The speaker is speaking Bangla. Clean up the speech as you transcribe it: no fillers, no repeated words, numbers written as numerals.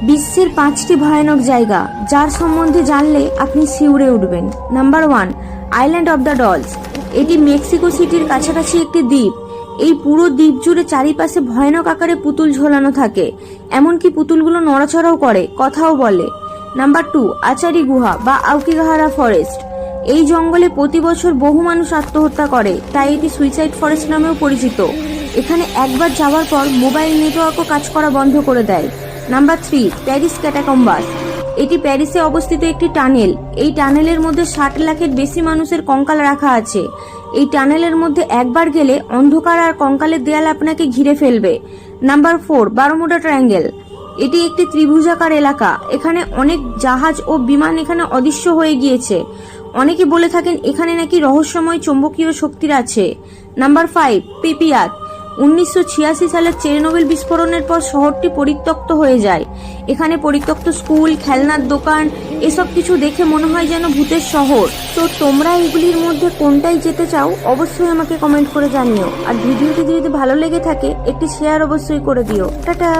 বিশ্বের 5টি ভয়ানক জায়গা যার সম্বন্ধে জানলে আপনি শিউরে উঠবেন। Number 1, island of the dolls. এটি মেক্সিকো সিটির কাছাকাছি একটি দ্বীপ। এই পুরো দ্বীপ জুড়ে চারিপাশে ভয়ানক আকারে পুতুল ঝোলানো থাকে, এমনকি পুতুলগুলো নড়াচড়াও করে, কথাও বলে। নাম্বার 2, আচারি গুহা বা আউকিগাহারা ফরেস্ট। এই জঙ্গলে প্রতি বছর বহু মানুষ আত্মহত্যা করে, তাই এটি সুইসাইড ফরেস্ট নামেও পরিচিত। এখানে একবার যাওয়ার পর মোবাইল নেটওয়ার্কও কাজ করা বন্ধ করে দেয়। Number 3, Paris catacombs. এটি প্যারিসে অবস্থিত একটি টানেল। এই টানেলের মধ্যে 60 লাখের বেশি মানুষের কঙ্কাল রাখা আছে। এই টানেলের মধ্যে একবার গেলে অন্ধকার আর কঙ্কালের দেয়াল আপনাকে ঘিরে ফেলবে। Number 4, Bermuda triangle. এটি একটি ত্রিভুজাকার এলাকা। এখানে অনেক জাহাজ ও বিমান এখানে অদৃশ্য হয়ে গিয়েছে। অনেকে বলে থাকেন এখানে নাকি রহস্যময় চৌম্বকীয় শক্তির আছে। Number 5, Pripyat. 1986 সালের চেরনোবিল বিস্ফোরণের পর শহরটি পরিত্যক্ত হয়ে যায়। এখানে পরিত্যক্ত স্কুল, খেলনার দোকান এসব কিছু দেখে মনে হয় যেন ভূতের শহর। তো তোমরা এগুলির মধ্যে কোনটাই যেতে চাও অবশ্যই আমাকে কমেন্ট করে জানিও। আর ভিডিওটি যদি ভালো লেগে থাকে একটি শেয়ার অবশ্যই করে দিও। টাটা।